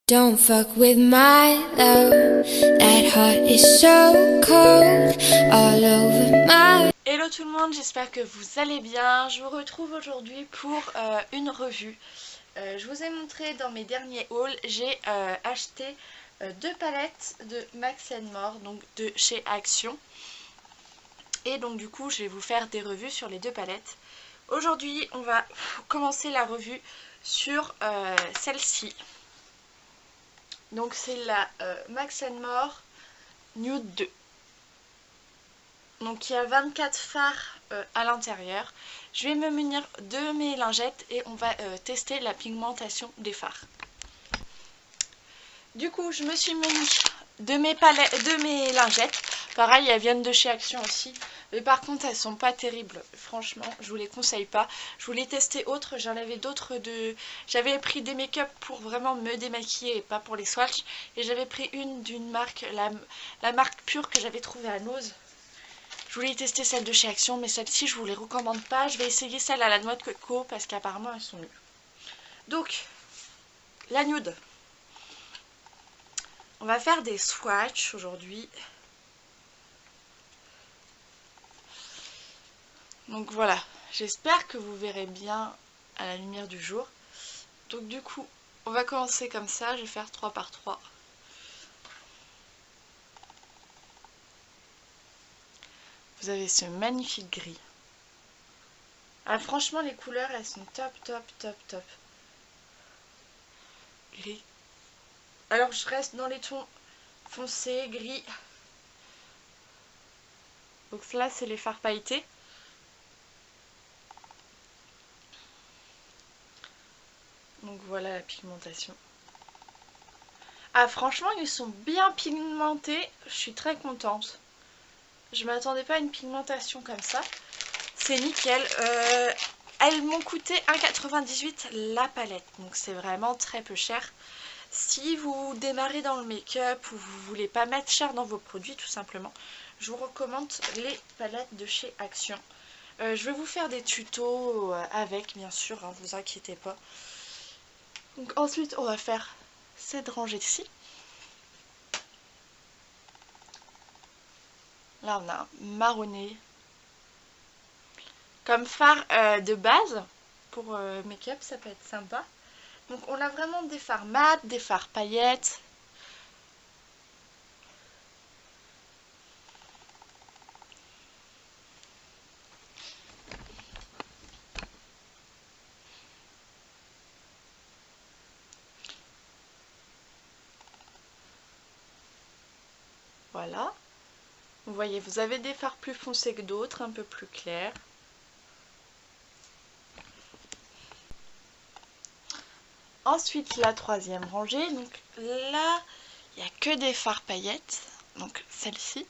Don't fuck with my love, that heart is so cold, all over my... Hello tout le monde, j'espère que vous allez bien. Je vous retrouve aujourd'hui pour une revue. Je vous ai montré dans mes derniers hauls, j'ai acheté deux palettes de Max & More, donc de chez Action. Et donc du coup, je vais vous faire des revues sur les deux palettes. Aujourd'hui, on va commencer la revue sur celle-ci. Donc c'est la Max & More Nude 2. Donc il y a 24 fards à l'intérieur. Je vais me munir de mes lingettes et on va tester la pigmentation des fards. Du coup, je me suis munie de mes lingettes. Pareil, elles viennent de chez Action aussi. Mais par contre, elles sont pas terribles. Franchement, je vous les conseille pas. Je voulais tester autres. J'en avais d'autres de... J'avais pris des make-up pour vraiment me démaquiller et pas pour les swatchs. Et j'avais pris une d'une marque, la marque Pure que j'avais trouvée à Nose. Je voulais tester celle de chez Action, mais celle-ci, je vous les recommande pas. Je vais essayer celle à la noix de coco parce qu'apparemment, elles sont mieux. Donc, la nude. On va faire des swatchs aujourd'hui. Donc voilà, j'espère que vous verrez bien à la lumière du jour. Donc du coup, on va commencer comme ça. Je vais faire 3 par 3. Vous avez ce magnifique gris. Ah, franchement, les couleurs, elles sont top, top, top, top. Alors, je reste dans les tons foncés, gris. Donc là, c'est les fards pailletés. Donc voilà la pigmentation. Ah, franchement, ils sont bien pigmentés. Je suis très contente. Je m'attendais pas à une pigmentation comme ça. C'est nickel. Elles m'ont coûté 1,98 la palette. Donc c'est vraiment très peu cher. Si vous démarrez dans le make-up ou vous voulez pas mettre cher dans vos produits tout simplement, je vous recommande les palettes de chez Action. Je vais vous faire des tutos avec, bien sûr, hein, vous inquiétez pas. Donc ensuite, on va faire cette rangée-ci. Là, on a un marronné. Comme fard de base, pour make-up, ça peut être sympa. Donc on a vraiment des fards mat, des fards paillettes. Voilà. Vous voyez, vous avez des fards plus foncés que d'autres, un peu plus clairs. Ensuite, la troisième rangée. Donc là, il n'y a que des fards paillettes. Donc celle-ci.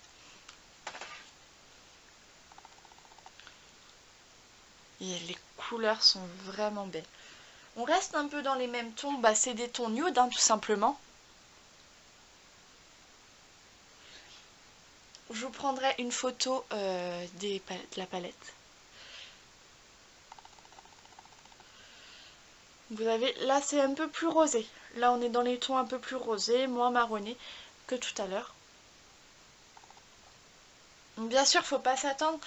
Et les couleurs sont vraiment belles. On reste un peu dans les mêmes tons. Bah, c'est des tons nude, hein, tout simplement. Je vous prendrai une photo de la palette. Vous avez, là c'est un peu plus rosé. Là on est dans les tons un peu plus rosés, moins marronnés que tout à l'heure. Bien sûr, faut pas s'attendre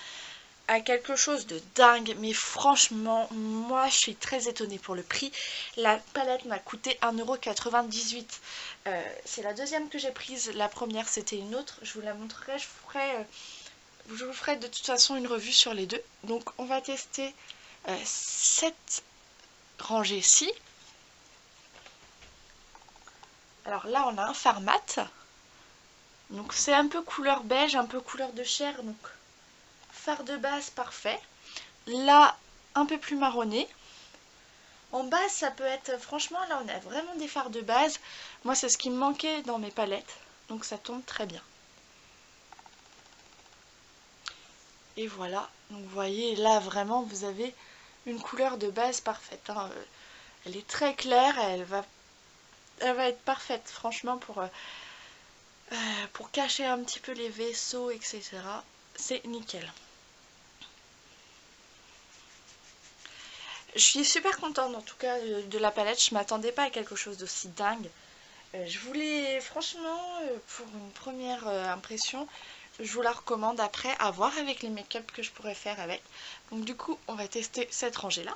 à quelque chose de dingue, mais franchement, moi je suis très étonnée pour le prix. La palette m'a coûté 1,98 €. C'est la deuxième que j'ai prise. La première c'était une autre. Je vous la montrerai. Je vous ferai de toute façon une revue sur les deux. Donc on va tester cette rangée-ci. Alors là, on a un fard mat. Donc c'est un peu couleur beige, un peu couleur de chair. Donc fard de base parfait. Là, un peu plus marronné. En base, ça peut être... Franchement, là, on a vraiment des fards de base. Moi, c'est ce qui me manquait dans mes palettes. Donc ça tombe très bien. Et voilà. Donc vous voyez, là, vraiment, vous avez une couleur de base parfaite, hein. Elle est très claire. Elle va être parfaite, franchement, pour cacher un petit peu les vaisseaux, etc. C'est nickel. Je suis super contente en tout cas de la palette. Je m'attendais pas à quelque chose d'aussi dingue. Je voulais, franchement, pour une première impression, je vous la recommande après à voir avec les make-up que je pourrais faire avec. Donc du coup, on va tester cette rangée-là.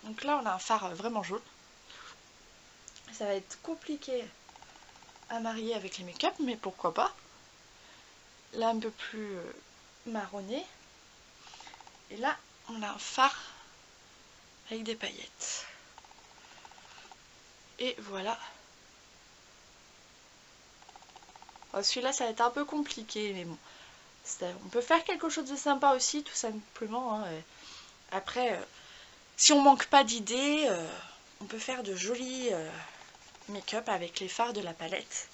Donc là, on a un fard vraiment jaune. Ça va être compliqué à marier avec les make-up, mais pourquoi pas. Là, un peu plus marronné. Et là, on a un fard avec des paillettes. Et voilà. Celui-là, ça va être un peu compliqué, mais bon. On peut faire quelque chose de sympa aussi, tout simplement. Hein. Après, si on manque pas d'idées, on peut faire de jolis make-up avec les fards de la palette.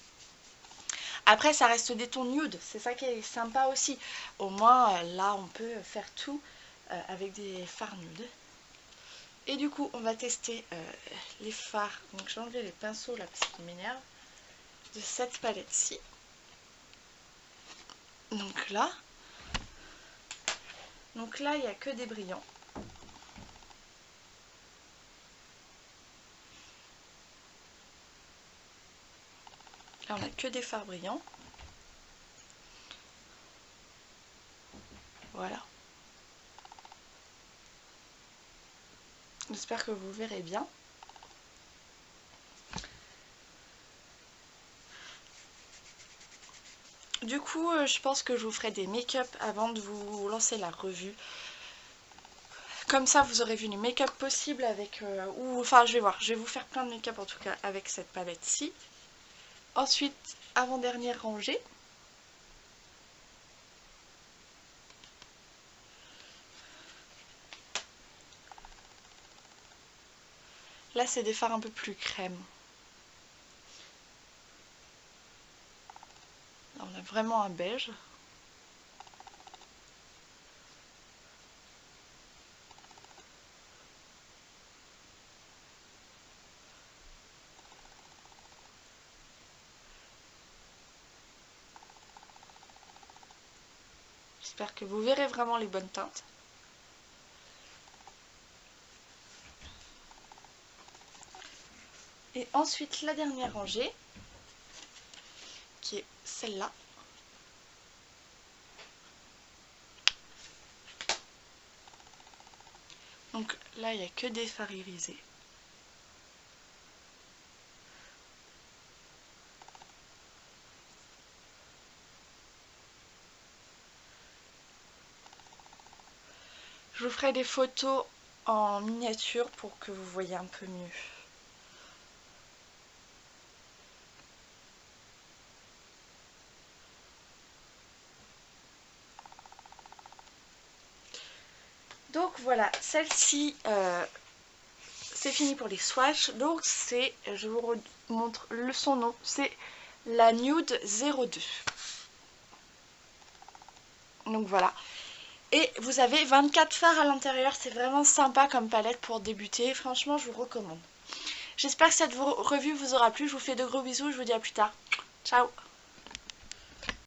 Après, ça reste des tons nude, c'est ça qui est sympa aussi. Au moins, là, on peut faire tout avec des fards nude. Et du coup, on va tester les fards. Donc, j'ai enlevé les pinceaux là parce qu'ils m'énervent. De cette palette-ci. Donc là, il n'y a que des brillants. Là, on n'a que des fards brillants. Voilà. J'espère que vous verrez bien. Du coup, je pense que je vous ferai des make-up avant de vous lancer la revue. Comme ça, vous aurez vu les make-up possibles avec... enfin, je vais voir. Je vais vous faire plein de make-up en tout cas avec cette palette-ci. Ensuite, avant-dernière rangée. Là, c'est des fards un peu plus crème. Là, on a vraiment un beige. J'espère que vous verrez vraiment les bonnes teintes. Et ensuite, la dernière rangée, qui est celle-là. Donc là, il n'y a que des fards irisés. Je vous ferai des photos en miniature pour que vous voyez un peu mieux. Donc voilà, celle-ci, c'est fini pour les swatchs. Donc c'est, je vous montre son nom, c'est la Nude 02. Donc voilà. Et vous avez 24 fards à l'intérieur, c'est vraiment sympa comme palette pour débuter. Franchement, je vous recommande. J'espère que cette revue vous aura plu. Je vous fais de gros bisous, je vous dis à plus tard. Ciao!